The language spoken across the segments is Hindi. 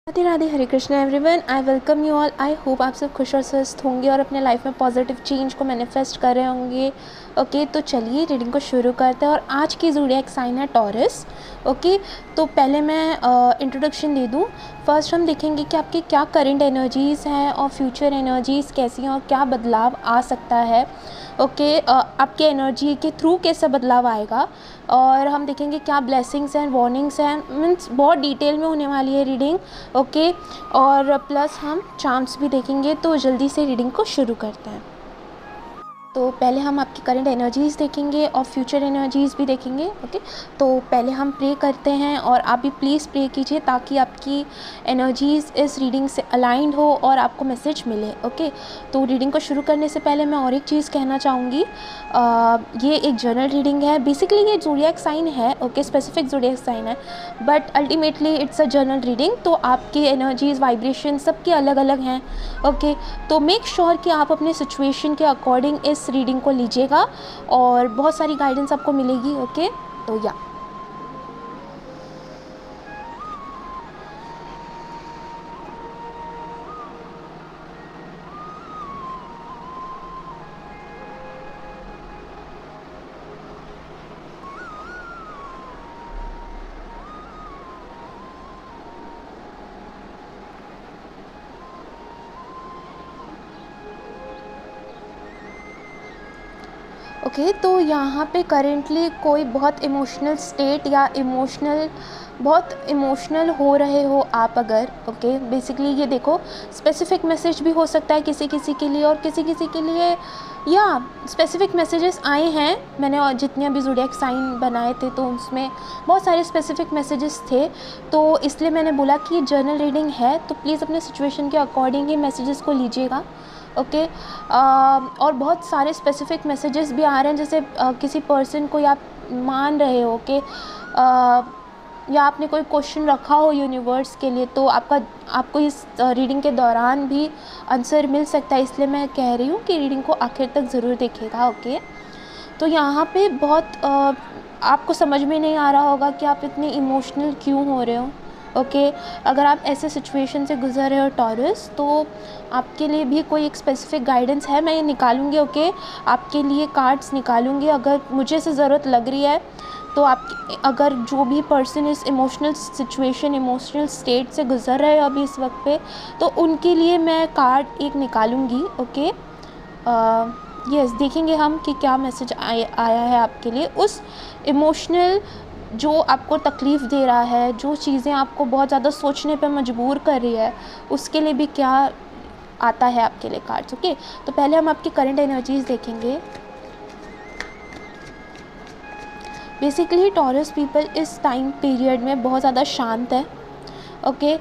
Radhe Radhe, Hare Krishna everyone. I welcome you all. I hope आप सब खुश और स्वस्थ होंगे और अपने लाइफ में पॉजिटिव चेंज को मैनिफेस्ट कर रहे होंगे। ओके, तो चलिए रीडिंग को शुरू करते हैं। और आज की ज़ोडिएक साइन है टॉरस। ओके, तो पहले मैं इंट्रोडक्शन दे दूँ। फर्स्ट हम देखेंगे कि आपकी क्या करंट एनर्जीज़ हैं और फ्यूचर एनर्जीज़ कैसी हैं और क्या बदलाव आ सकता है। ओके, आपके एनर्जी के थ्रू कैसा बदलाव आएगा। और हम देखेंगे क्या ब्लेसिंग्स हैं, वार्निंग्स हैं। मीन्स बहुत डिटेल में होने वाली है रीडिंग। ओके, और प्लस हम चार्म्स भी देखेंगे। तो जल्दी से रीडिंग को शुरू करते हैं। तो पहले हम आपकी करंट एनर्जीज़ देखेंगे और फ्यूचर एनर्जीज़ भी देखेंगे। ओके, तो पहले हम प्रे करते हैं और आप भी प्लीज़ प्रे कीजिए ताकि आपकी एनर्जीज़ इस रीडिंग से अलाइंड हो और आपको मैसेज मिले। ओके, तो रीडिंग को शुरू करने से पहले मैं और एक चीज़ कहना चाहूँगी। ये एक जनरल रीडिंग है। बेसिकली ये ज़ोडिएक साइन है। ओके, स्पेसिफिक ज़ोडिएक साइन है, but ultimately it's a general reading. तो आपकी एनर्जीज़, वाइब्रेशन सबके अलग अलग हैं। ओके, तो मेक श्योर कि आप अपने सिचुएशन के अकॉर्डिंग इस रीडिंग को लीजिएगा और बहुत सारी गाइडेंस आपको मिलेगी। ओके, तो या ओके, तो यहाँ पे करेंटली कोई बहुत इमोशनल स्टेट या बहुत इमोशनल हो रहे हो आप अगर। ओके, बेसिकली ये देखो, स्पेसिफिक मैसेज भी हो सकता है किसी किसी के लिए और किसी किसी के लिए या स्पेसिफिक मैसेजेस आए हैं। मैंने और जितने अभी ज़ोडिएक साइन बनाए थे तो उसमें बहुत सारे स्पेसिफिक मैसेजेस थे। तो इसलिए मैंने बोला कि ये जर्नल रीडिंग है, तो प्लीज़ अपने सिचुएशन के अकॉर्डिंग ही मैसेजेस को लीजिएगा। ओके, और बहुत सारे स्पेसिफिक मैसेजेस भी आ रहे हैं, जैसे किसी पर्सन को आप मान रहे हो कि या आपने कोई क्वेश्चन रखा हो यूनिवर्स के लिए, तो आपको इस रीडिंग के दौरान भी आंसर मिल सकता है। इसलिए मैं कह रही हूँ कि रीडिंग को आखिर तक ज़रूर देखिएगा। ओके, तो यहाँ पे बहुत आपको समझ में नहीं आ रहा होगा कि आप इतने इमोशनल क्यों हो रहे हो। ओके, अगर आप ऐसे सिचुएशन से गुजर रहे हो टॉरस, तो आपके लिए भी कोई एक स्पेसिफिक गाइडेंस है। मैं ये निकालूंगी। ओके, आपके लिए कार्ड्स निकालूंगी अगर मुझे से ज़रूरत लग रही है। तो आप अगर जो भी पर्सन इस इमोशनल सिचुएशन, इमोशनल स्टेट से गुजर रहे हो अभी इस वक्त पे, तो उनके लिए मैं कार्ड एक निकालूंगी। ओके, यस, देखेंगे हम कि क्या मैसेज आया है आपके लिए। उस इमोशनल जो आपको तकलीफ़ दे रहा है, जो चीज़ें आपको बहुत ज़्यादा सोचने पे मजबूर कर रही है, उसके लिए भी क्या आता है आपके लिए कार्ड्स। ओके, तो पहले हम आपकी करंट एनर्जीज़ देखेंगे। बेसिकली टॉरस पीपल इस टाइम पीरियड में बहुत ज़्यादा शांत है। ओके,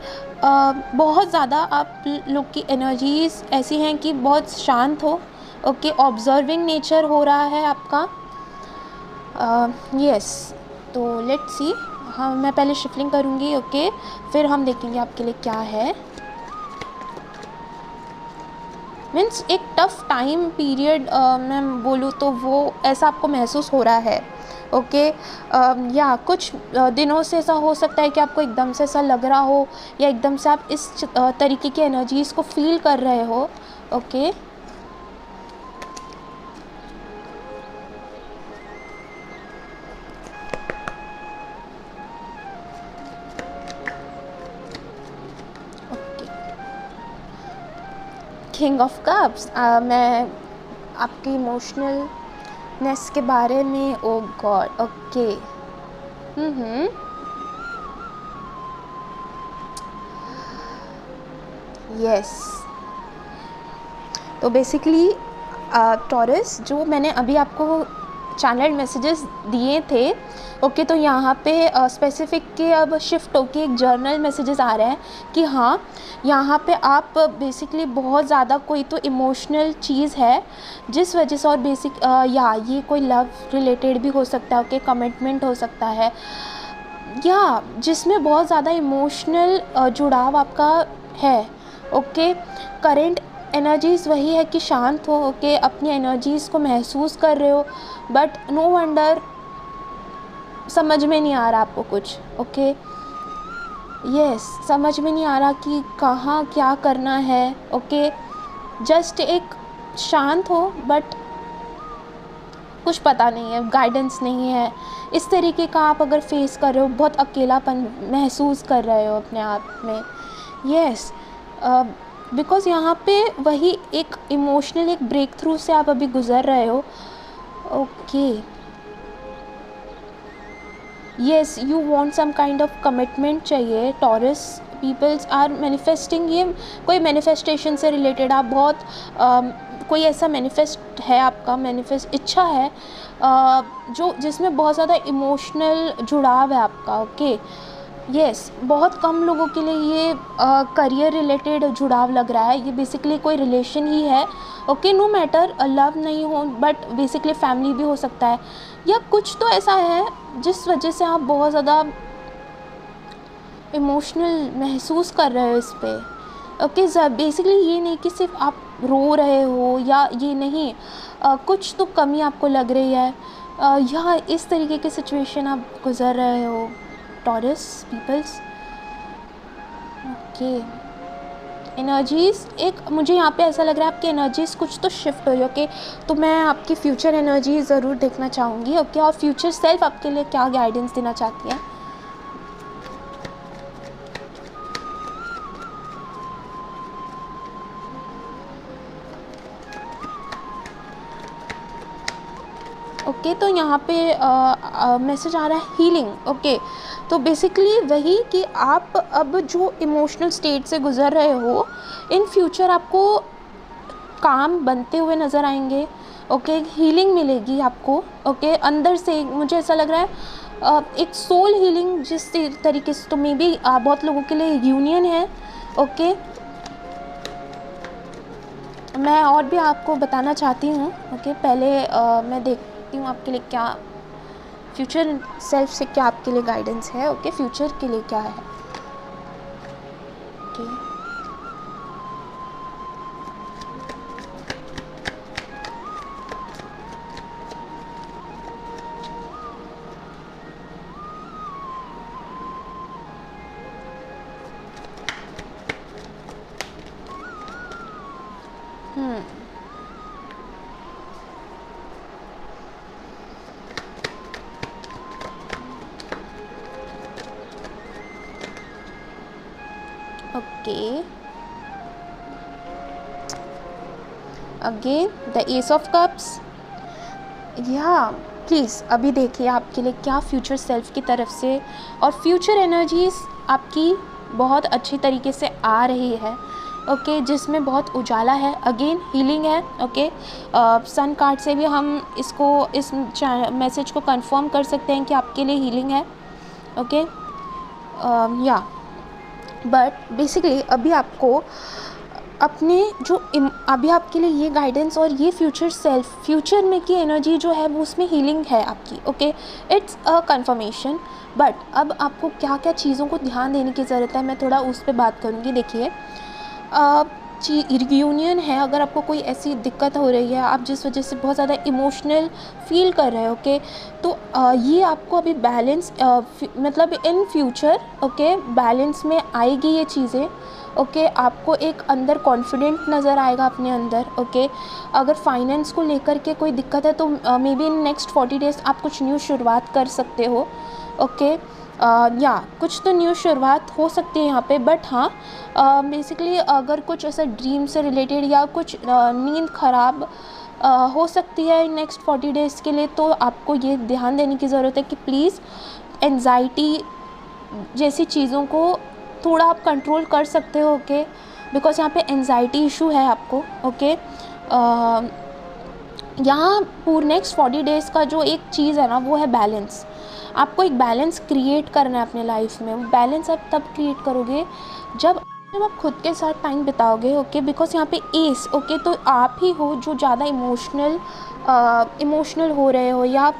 बहुत ज़्यादा आप लोग की एनर्जीज़ ऐसी हैं कि बहुत शांत हो। ओके, ऑब्जर्विंग नेचर हो रहा है आपका। यस, तो लेट्स सी। हाँ, मैं पहले शिफलिंग करूँगी। ओके, फिर हम देखेंगे आपके लिए क्या है। मीन्स एक टफ़ टाइम पीरियड मैं बोलूँ तो वो ऐसा आपको महसूस हो रहा है। ओके, या कुछ दिनों से ऐसा हो सकता है कि आपको एकदम से ऐसा लग रहा हो या एकदम से आप इस तरीके की एनर्जीज़ को फील कर रहे हो। Okay, king of cups. मैं आपकी इमोशनलनेस के बारे में, ओ गॉड। ओके, यस, तो बेसिकली टॉरस, जो मैंने अभी आपको चैनल मैसेजेस दिए थे। ओके, तो यहाँ पे स्पेसिफिक के अब शिफ्ट होके एक जर्नल मैसेजेस आ रहे हैं कि हाँ, यहाँ पे आप बेसिकली बहुत ज़्यादा कोई तो इमोशनल चीज़ है जिस वजह से, और बेसिक या ये कोई लव रिलेटेड भी हो सकता है। ओके, कमिटमेंट हो सकता है या जिसमें बहुत ज़्यादा इमोशनल जुड़ाव आपका है। ओके, करेंट एनर्जीज़ वही है कि शांत हो। ओके, अपनी एनर्जीज़ को महसूस कर रहे हो, बट नो वंडर समझ में नहीं आ रहा आपको कुछ। ओके, यस, समझ में नहीं आ रहा कि कहाँ क्या करना है। ओके, जस्ट एक शांत हो, बट कुछ पता नहीं है, गाइडेंस नहीं है। इस तरीके का आप अगर फेस कर रहे हो, बहुत अकेलापन महसूस कर रहे हो अपने आप में। यस, बिकॉज़ यहाँ पे वही एक इमोशनल एक ब्रेक थ्रू से आप अभी गुज़र रहे हो। Okay, yes, you want some kind of commitment चाहिए। टॉरस पीपल्स आर मैनिफेस्टिंग, ये कोई मैनिफेस्टेशन से रिलेटेड आप बहुत कोई ऐसा मैनिफेस्ट है, आपका मैनिफेस्ट इच्छा है जो जिसमें बहुत ज़्यादा इमोशनल जुड़ाव है आपका। ओके, येस, बहुत कम लोगों के लिए ये करियर रिलेटेड जुड़ाव लग रहा है। ये बेसिकली कोई रिलेशन ही है। ओके, नो मैटर लव नहीं हो, बट बेसिकली फैमिली भी हो सकता है, या कुछ तो ऐसा है जिस वजह से आप बहुत ज़्यादा इमोशनल महसूस कर रहे हो इस पे। ओके, बेसिकली ये नहीं कि सिर्फ आप रो रहे हो, या ये नहीं, कुछ तो कमी आपको लग रही है, या इस तरीके की सिचुएशन आप गुज़र रहे हो टॉरस पीपल्स। ओके, एनर्जीज़ एक मुझे यहाँ पे ऐसा लग रहा है आपकी एनर्जीज़ कुछ तो शिफ्ट हो रही है। ओके, तो मैं आपकी फ्यूचर एनर्जी ज़रूर देखना चाहूँगी। ओके, और फ्यूचर सेल्फ आपके लिए क्या गाइडेंस देना चाहती है। ओके, तो यहाँ पे मैसेज आ रहा है हीलिंग। ओके, तो बेसिकली वही कि आप अब जो इमोशनल स्टेट से गुज़र रहे हो, इन फ्यूचर आपको काम बनते हुए नज़र आएंगे। ओके, हीलिंग मिलेगी आपको। ओके, अंदर से मुझे ऐसा लग रहा है एक सोल हीलिंग जिस तरीके से, तो मे बी बहुत लोगों के लिए यूनियन है। ओके, मैं और भी आपको बताना चाहती हूँ। ओके, पहले मैं देखती हूँ आपके लिए क्या फ्यूचर सेल्फ से क्या आपके लिए गाइडेंस है। ओके, फ्यूचर के लिए क्या है। Okay, okay, again the S of cups. या प्लीज़ अभी देखिए आपके लिए क्या फ्यूचर सेल्फ की तरफ से और फ्यूचर एनर्जीज़ आपकी बहुत अच्छी तरीके से आ रही है। ओके, जिसमें बहुत उजाला है, अगेन हीलिंग है। ओके, सन कार्ड से भी हम इस मैसेज को कंफर्म कर सकते हैं कि आपके लिए हीलिंग है। ओके, या बट बेसिकली अभी आपको अपने अभी आपके लिए ये गाइडेंस और ये फ्यूचर सेल्फ, फ्यूचर में की एनर्जी जो है वो उसमें हीलिंग है आपकी। Okay, it's a confirmation. But अब आपको क्या क्या चीज़ों को ध्यान देने की ज़रूरत है, मैं थोड़ा उस पर बात करूँगी। देखिए, यूनियन है, अगर आपको कोई ऐसी दिक्कत हो रही है, आप जिस वजह से बहुत ज़्यादा इमोशनल फील कर रहे हो, ओके, तो ये आपको अभी बैलेंस मतलब इन फ्यूचर, ओके, बैलेंस में आएगी ये चीज़ें। ओके, आपको एक अंदर कॉन्फिडेंट नज़र आएगा अपने अंदर। ओके, अगर फाइनेंस को लेकर के कोई दिक्कत है तो may be in next 40 days आप कुछ न्यू शुरुआत कर सकते हो। ओके, या कुछ तो न्यू शुरुआत हो सकती है यहाँ पे। बट हाँ, बेसिकली अगर कुछ ऐसा ड्रीम से रिलेटेड या कुछ नींद ख़राब हो सकती है नेक्स्ट 40 डेज़ के लिए, तो आपको ये ध्यान देने की ज़रूरत है कि प्लीज़ एंजाइटी जैसी चीज़ों को थोड़ा आप कंट्रोल कर सकते हो। ओके, बिकॉज़ यहाँ पे एंजाइटी इशू है आपको। ओके, यहाँ पूरे नेक्स्ट 40 डेज़ का जो एक चीज़ है ना, वो है बैलेंस। आपको एक बैलेंस क्रिएट करना है अपने लाइफ में। बैलेंस आप तब क्रिएट करोगे जब आप खुद के साथ टाइम बिताओगे। ओके, बिकॉज यहाँ पे एस, ओके, तो आप ही हो जो ज़्यादा इमोशनल हो रहे हो या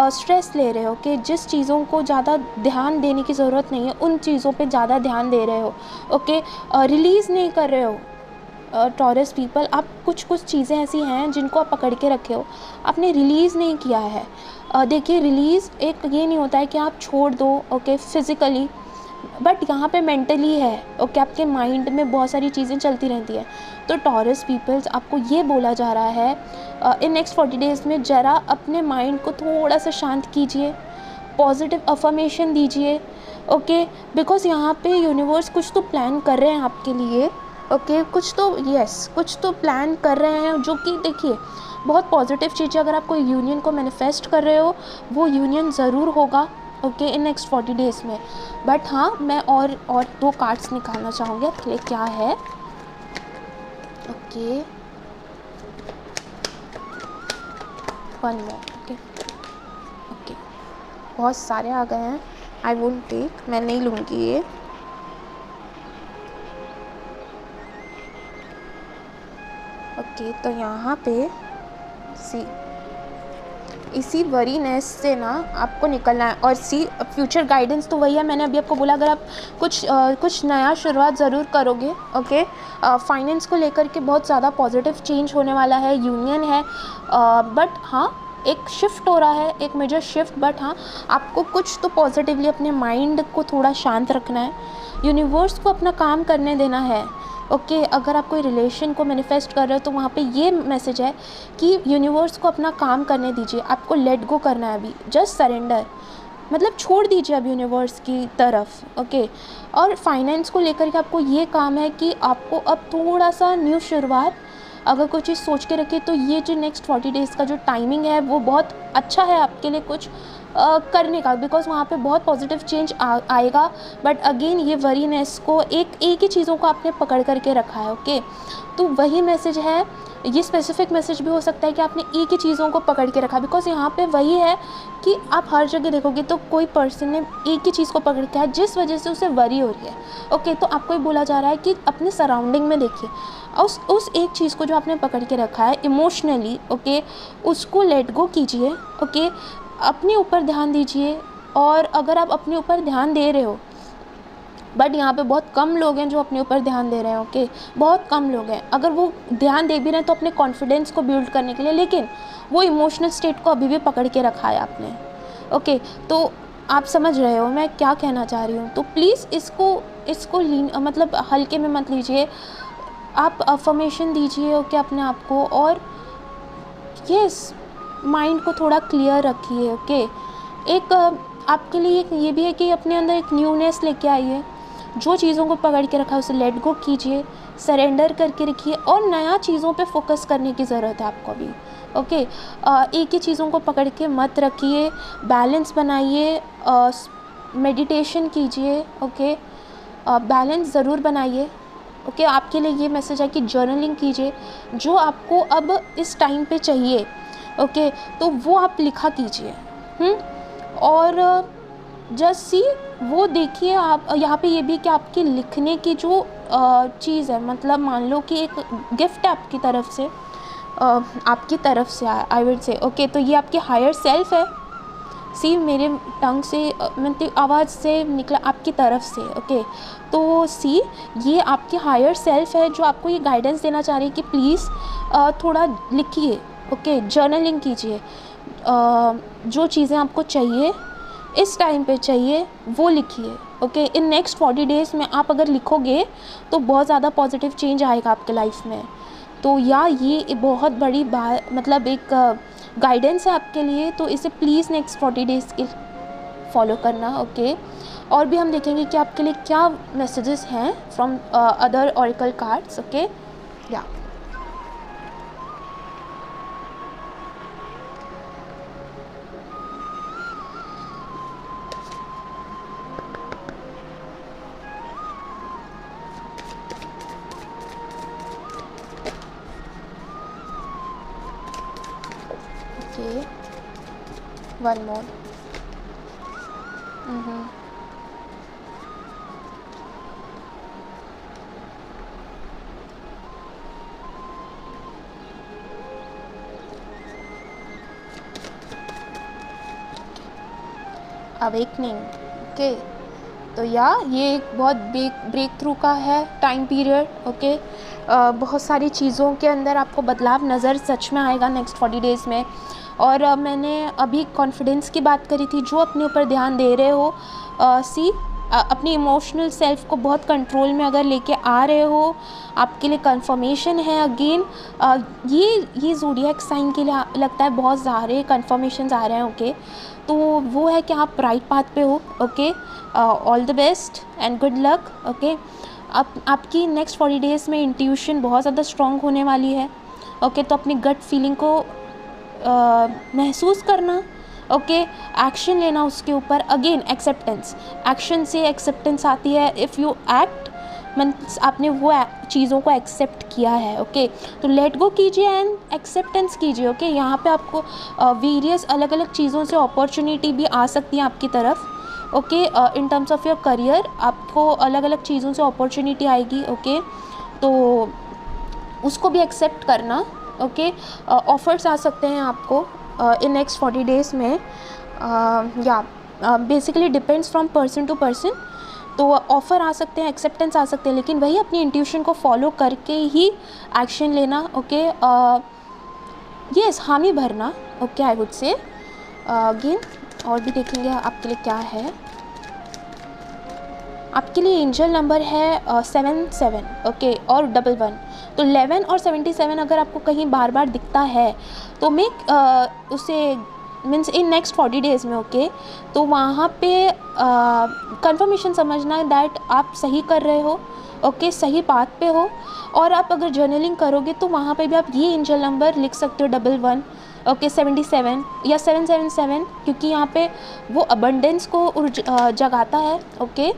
स्ट्रेस ले रहे हो। ओके, जिस चीज़ों को ज़्यादा ध्यान देने की ज़रूरत नहीं है उन चीज़ों पे ज़्यादा ध्यान दे रहे हो। ओके, रिलीज़ नहीं कर रहे हो। टॉरस पीपल, आप कुछ चीज़ें ऐसी हैं जिनको आप पकड़ के रखे हो, आपने रिलीज़ नहीं किया है। देखिए, रिलीज़ एक ये नहीं होता है कि आप छोड़ दो। ओके, फिज़िकली बट यहाँ पे मेंटली है, ओके, आपके माइंड में बहुत सारी चीज़ें चलती रहती हैं। तो टॉरस पीपल्स, आपको ये बोला जा रहा है इन नेक्स्ट 40 डेज़ में ज़रा अपने माइंड को थोड़ा सा शांत कीजिए, पॉजिटिव अफर्मेशन दीजिए, ओके, बिकॉज यहाँ पे यूनिवर्स कुछ तो प्लान कर रहे हैं आपके लिए, ओके, कुछ तो प्लान कर रहे हैं, जो कि देखिए बहुत पॉजिटिव चीज़ है। अगर आप कोई यूनियन को मैनिफेस्ट कर रहे हो, वो यूनियन ज़रूर होगा, ओके, इन नेक्स्ट 40 डेज़ में। बट हाँ, मैं और 2 कार्ड्स निकालना चाहूँगी, पहले क्या है, ओके, 1 मोर, ओके, बहुत सारे आ गए हैं, आई वोंट टेक, मैं नहीं लूँगी ये। ओके, तो यहाँ पे सी इसी वरीनेस से ना आपको निकलना है। और सी फ्यूचर गाइडेंस तो वही है, मैंने अभी आपको बोला, अगर आप कुछ नया शुरुआत ज़रूर करोगे, ओके, फाइनेंस को लेकर के बहुत ज़्यादा पॉजिटिव चेंज होने वाला है, यूनियन है, बट हाँ एक शिफ्ट हो रहा है, एक मेजर शिफ्ट, बट हाँ आपको कुछ तो पॉजिटिवली अपने माइंड को थोड़ा शांत रखना है, यूनिवर्स को अपना काम करने देना है, ओके। अगर आप कोई रिलेशन को मैनिफेस्ट कर रहे हो तो वहाँ पे ये मैसेज है कि यूनिवर्स को अपना काम करने दीजिए, आपको लेट गो करना है अभी, जस्ट सरेंडर, मतलब छोड़ दीजिए अब यूनिवर्स की तरफ, ओके। और फाइनेंस को लेकर के आपको ये काम है कि आपको अब थोड़ा सा न्यू शुरुआत, अगर कोई चीज़ सोच के रखिए तो ये जो नेक्स्ट 40 डेज़ का जो टाइमिंग है वो बहुत अच्छा है आपके लिए कुछ करने का, बिकॉज वहाँ पे बहुत पॉजिटिव चेंज आएगा। बट अगेन ये वरीनेस को एक ही चीज़ों को आपने पकड़ करके रखा है, ओके। तो वही मैसेज है, ये स्पेसिफिक मैसेज भी हो सकता है कि आपने एक ही चीज़ों को पकड़ के रखा, बिकॉज यहाँ पे वही है कि आप हर जगह देखोगे तो कोई पर्सन ने एक ही चीज़ को पकड़ के है, जिस वजह से उसे वरी हो रही है, ओके। तो आपको ये बोला जा रहा है कि अपने सराउंडिंग में देखिए, उस एक चीज़ को जो आपने पकड़ के रखा है इमोशनली, ओके, उसको लेट गो कीजिए, ओके, अपने ऊपर ध्यान दीजिए। और अगर आप अपने ऊपर ध्यान दे रहे हो, बट यहाँ पे बहुत कम लोग हैं जो अपने ऊपर ध्यान दे रहे हैं, ओके, बहुत कम लोग हैं। अगर वो ध्यान दे भी रहे हैं तो अपने कॉन्फिडेंस को बिल्ड करने के लिए, लेकिन वो इमोशनल स्टेट को अभी भी पकड़ के रखा है आपने, ओके। तो आप समझ रहे हो मैं क्या कहना चाह रही हूँ। तो प्लीज़ इसको मतलब हल्के में मत लीजिए, आप अफर्मेशन दीजिए, ओके, अपने आप को, और यस, माइंड को थोड़ा क्लियर रखिए, ओके। एक आपके लिए ये भी है कि अपने अंदर एक न्यूनेस लेके आइए, जो चीज़ों को पकड़ के रखा है उसे लेट गो कीजिए, सरेंडर करके रखिए, और नया चीज़ों पे फोकस करने की ज़रूरत है आपको अभी, ओके। एक ही चीज़ों को पकड़ के मत रखिए, बैलेंस बनाइए, मेडिटेशन कीजिए, ओके, बैलेंस ज़रूर बनाइए, ओके। आपके लिए ये मैसेज है कि जर्नलिंग कीजिए, जो आपको अब इस टाइम पे चाहिए, ओके, तो वो आप लिखा कीजिए, और जस्ट सी वो देखिए। आप यहाँ पे ये भी कि आपके लिखने की जो चीज़ है, मतलब मान लो कि एक गिफ्ट है आपकी तरफ से आई विल से, ओके, तो ये आपकी हायर सेल्फ है, सी मेरे टंग से मतलब आवाज़ से निकला आपकी तरफ से, ओके। तो सी ये आपकी हायर सेल्फ है जो आपको ये गाइडेंस देना चाह रही है कि प्लीज़ थोड़ा लिखिए, ओके, जर्नलिंग कीजिए, जो चीज़ें आपको चाहिए इस टाइम पे चाहिए वो लिखिए, ओके। इन नेक्स्ट 40 डेज़ में आप अगर लिखोगे तो बहुत ज़्यादा पॉजिटिव चेंज आएगा आपके लाइफ में। तो ये बहुत बड़ी बात, मतलब एक गाइडेंस है आपके लिए, तो इसे प्लीज़ नेक्स्ट 40 डेज़ के फॉलो करना, ओके। और भी हम देखेंगे कि आपके लिए क्या मैसेजेस हैं from other oracle cards, okay, या ओके, 1 मोर, अवेकनिंग, ओके। तो ये एक बहुत ब्रेक थ्रू का है टाइम पीरियड, ओके। बहुत सारी चीज़ों के अंदर आपको बदलाव नज़र सच में आएगा नेक्स्ट 40 डेज़ में। और मैंने अभी कॉन्फिडेंस की बात करी थी, जो अपने ऊपर ध्यान दे रहे हो, सी अपनी इमोशनल सेल्फ को बहुत कंट्रोल में अगर लेके आ रहे हो, आपके लिए कंफर्मेशन है अगेन। ये ज़ोडिएक साइन के लिए लगता है बहुत सारे कंफर्मेशंस आ रहे हैं, ओके। तो वो है कि आप राइट पाथ पे हो, okay. All the best and good luck, okay. आपकी नेक्स्ट 40 डेज़ में इंट्यूशन बहुत ज़्यादा स्ट्रॉन्ग होने वाली है, ओके। तो अपनी गट फीलिंग को महसूस करना, ओके। एक्शन लेना उसके ऊपर। अगेन एक्सेप्टेंस, एक्शन से एक्सेप्टेंस आती है। इफ़ यू एक्ट मीन्स आपने वो चीज़ों को एक्सेप्ट किया है, ओके। तो लेट गो कीजिए एंड एक्सेप्टेंस कीजिए, ओके। यहाँ पे आपको वेरियस अलग अलग चीज़ों से अपॉर्चुनिटी भी आ सकती है आपकी तरफ, okay. In terms of your career आपको अलग अलग चीज़ों से अपॉर्चुनिटी आएगी, ओके। तो उसको भी एक्सेप्ट करना, ओके। ऑफ़र्स आ सकते हैं आपको इन नेक्स्ट 40 डेज़ में, या basically depends from person to person. तो ऑफ़र आ सकते हैं, एक्सेप्टेंस आ सकते हैं, लेकिन वही अपनी इंट्यूशन को फॉलो करके ही एक्शन लेना, ओके। येस, हामी भरना, okay. I would say again और भी देखेंगे आपके लिए क्या है। आपके लिए एंजल नंबर है 77, ओके, और 11। तो 11 और 77 अगर आपको कहीं बार बार दिखता है तो उसे मीन्स इन नेक्स्ट 40 डेज़ में, ओके। तो वहाँ पे कंफर्मेशन समझना दैट आप सही कर रहे हो, ओके, सही बात पे हो। और आप अगर जर्नलिंग करोगे तो वहाँ पे भी आप ये एंजल नंबर लिख सकते हो, 11, ओके, 77 या 777, क्योंकि यहाँ पे वो अबंडेंस को जगाता है, okay.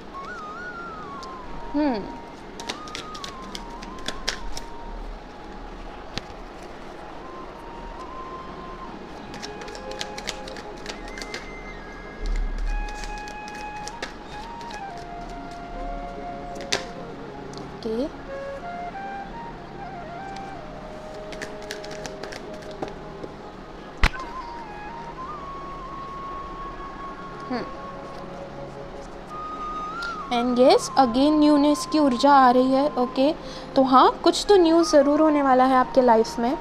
Okay, and yes again newness की ऊर्जा आ रही है, ओके। तो हाँ, कुछ तो न्यूज़ ज़रूर होने वाला है आपके लाइफ में।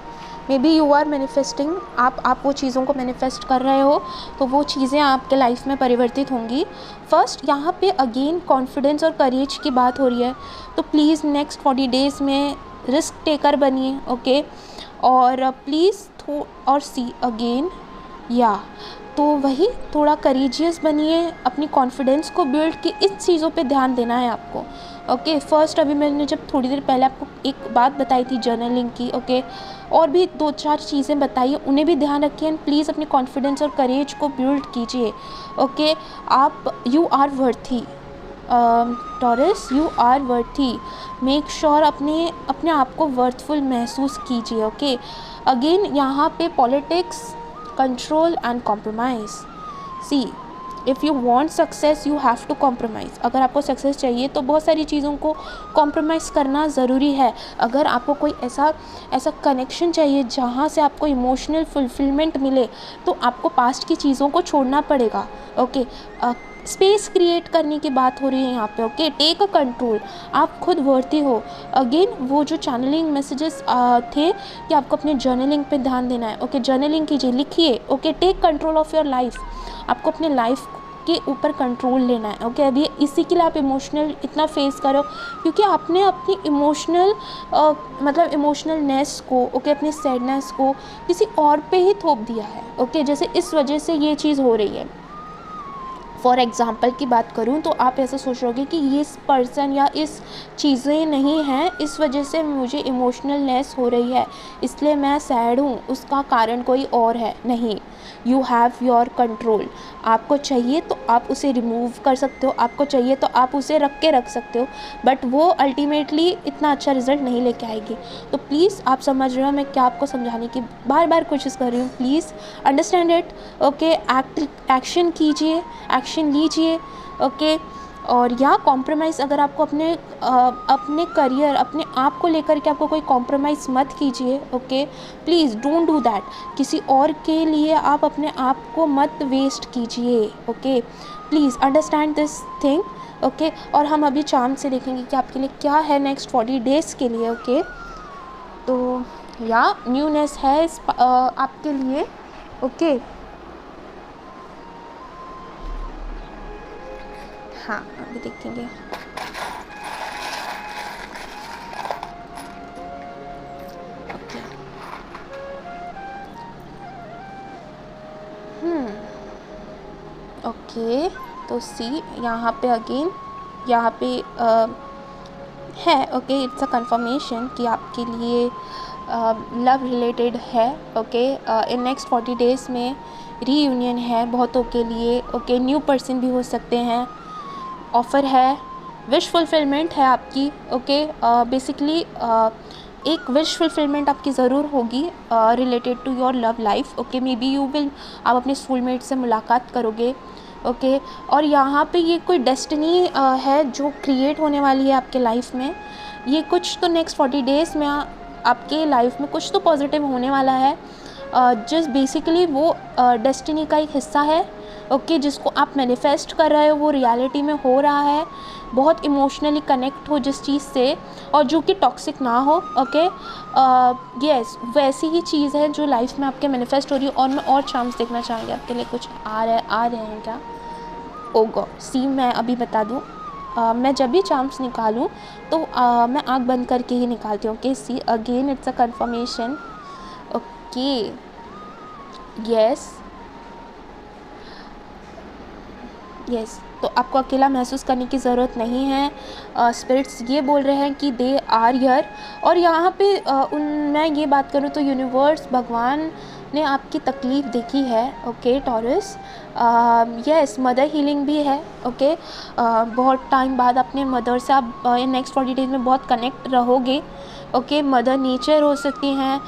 Maybe you are manifesting, आप वो चीज़ों को मैनिफेस्ट कर रहे हो, तो वो चीज़ें आपके लाइफ में परिवर्तित होंगी। फर्स्ट यहाँ पे अगेन कॉन्फिडेंस और करेज की बात हो रही है, तो प्लीज़ नेक्स्ट 40 डेज़ में रिस्क टेकर बनिए, ओके। और प्लीज़ और सी अगेन या तो वही थोड़ा करेजियस बनिए, अपनी कॉन्फिडेंस को बिल्ड की इस चीज़ों पे ध्यान देना है आपको, ओके। फर्स्ट अभी मैंने जब थोड़ी देर पहले आपको एक बात बताई थी जर्नलिंग की, ओके, और भी 2-4 चीज़ें बताई, उन्हें भी ध्यान रखिए एंड प्लीज़ अपनी कॉन्फिडेंस और करेज को बिल्ड कीजिए, ओके। आप you are worthy Taurus, you are worthy. Make sure अपने आप को वर्थफुल महसूस कीजिए, ओके। अगेन यहाँ पे politics, control and compromise. See, if you want success you have to compromise. अगर आपको सक्सेस चाहिए तो बहुत सारी चीज़ों को कॉम्प्रोमाइज़ करना ज़रूरी है। अगर आपको कोई ऐसा कनेक्शन चाहिए जहाँ से आपको इमोशनल फुलफिलमेंट मिले, तो आपको पास्ट की चीज़ों को छोड़ना पड़ेगा, ओके। स्पेस क्रिएट करने की बात हो रही है यहाँ पे, ओके। टेक अ कंट्रोल, आप खुद वर्ती हो। अगेन वो जो चैनलिंग मैसेजेस थे कि आपको अपने जर्नलिंग पे ध्यान देना है, ओके। जर्नलिंग कीजिए, लिखिए, okay. Take control of your life, आपको अपने लाइफ के ऊपर कंट्रोल लेना है, ओके। अभी इसी के लिए आप इमोशनल इतना फेस करो, क्योंकि आपने अपनी इमोशनल मतलब इमोशनलनेस को, ओके, अपनी सैडनेस को किसी और पे ही थोप दिया है, ओके। जैसे इस वजह से ये चीज़ हो रही है। फॉर एग्ज़ाम्पल की बात करूँ तो आप ऐसा सोच रहोगे कि ये इस पर्सन या इस चीज़ें नहीं हैं, इस वजह से मुझे इमोशनलनेस हो रही है, इसलिए मैं सैड हूँ, उसका कारण कोई और है। नहीं, यू हैव योर कंट्रोल। आपको चाहिए तो आप उसे रिमूव कर सकते हो, आपको चाहिए तो आप उसे रख सकते हो, बट वो अल्टीमेटली इतना अच्छा रिज़ल्ट नहीं लेके आएगी। तो प्लीज़ आप समझ रहे हो मैं क्या आपको समझाने की बार बार कोशिश कर रही हूँ, please understand it, okay. Action कीजिए, एक्शन लीजिए, ओके। और या कॉम्प्रोमाइज़, अगर आपको अपने करियर, अपने आप को लेकर के आपको कोई कॉम्प्रोमाइज़ मत कीजिए, okay. Please don't do that. किसी और के लिए आप अपने आप को मत वेस्ट कीजिए, okay. Please understand this thing, okay. और हम अभी चांद से देखेंगे कि आपके लिए क्या है नेक्स्ट 40 डेज़ के लिए, ओके। तो या न्यूनेस है आपके लिए, ओके। हाँ अभी देखेंगे। ओके ओके, तो सी यहाँ पे अगेन यहाँ पे है ओके, इट्स अ कंफर्मेशन कि आपके लिए लव रिलेटेड है ओके। इन नेक्स्ट 40 डेज़ में रीयूनियन है बहुतों के लिए ओके। न्यू पर्सन भी हो सकते हैं, ऑफ़र है, विश फुलफिलमेंट है आपकी ओके। बेसिकली एक विश फुलफिलमेंट आपकी ज़रूर होगी related to your love life okay. Maybe you will, आप अपने सोलमेट से मुलाकात करोगे ओके। और यहाँ पे ये कोई डेस्टिनी है जो क्रिएट होने वाली है आपके लाइफ में। ये कुछ तो नेक्स्ट 40 डेज़ में आपके लाइफ में कुछ तो पॉजिटिव होने वाला है, जस्ट बेसिकली वो डेस्टिनी का एक हिस्सा है ओके। जिसको आप मैनिफेस्ट कर रहे हो वो रियलिटी में हो रहा है। बहुत इमोशनली कनेक्ट हो जिस चीज़ से, और जो कि टॉक्सिक ना हो ओके। यस, वैसी ही चीज़ है जो लाइफ में आपके मैनिफेस्ट हो रही है। और मैं और चांस देखना चाहूँगी आपके लिए, कुछ आ रहे हैं क्या? ओ गॉड, सी मैं अभी बता दूँ, मैं जब भी चांस निकालूँ तो मैं आँख बंद करके ही निकालती हूँ okay. See again it's a confirmation okay. Yes, तो आपको अकेला महसूस करने की ज़रूरत नहीं है। स्पिरिट्स ये बोल रहे हैं कि दे आर हियर। और यहाँ पे मैं ये बात करूँ तो यूनिवर्स, भगवान ने आपकी तकलीफ़ देखी है okay taurus. Yes, mother healing भी है ओके। बहुत टाइम बाद अपने मदर से आप इन नेक्स्ट 40 डेज़ में बहुत कनेक्ट रहोगे ओके। मदर नेचर हो सकती हैं,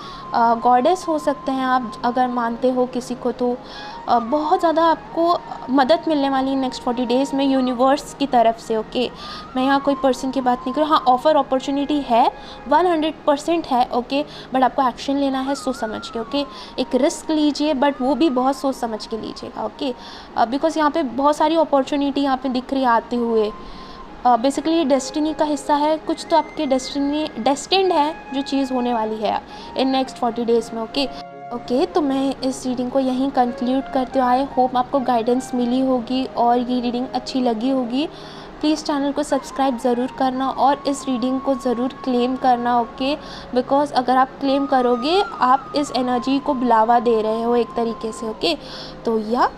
गॉडेस हो सकते हैं आप अगर मानते हो किसी को, तो बहुत ज़्यादा आपको मदद मिलने वाली नेक्स्ट 40 डेज़ में यूनिवर्स की तरफ से ओके। मैं यहाँ कोई पर्सन की बात नहीं करूँ, हाँ ऑफ़र अपॉर्चुनिटी है 100% है ओके। बट आपको एक्शन लेना है सोच समझ के ओके। एक रिस्क लीजिए बट वो भी बहुत सोच समझ के लीजिएगा ओके। बिकॉज़ यहाँ पे बहुत सारी अपॉर्चुनिटी यहाँ पे दिख रही आते हुए। बेसिकली डेस्टिनी का हिस्सा है, कुछ तो आपके डेस्टिन्ड है जो चीज़ होने वाली है इन नेक्स्ट 40 डेज़ में ओके। ओके, तो मैं इस रीडिंग को यहीं कंक्लूड करती हूँ। आई होप आपको गाइडेंस मिली होगी और ये रीडिंग अच्छी लगी होगी। प्लीज़ चैनल को सब्सक्राइब ज़रूर करना और इस रीडिंग को ज़रूर क्लेम करना ओके। बिकॉज़ अगर आप क्लेम करोगे आप इस एनर्जी को बुलावा दे रहे हो एक तरीके से ओके। तो या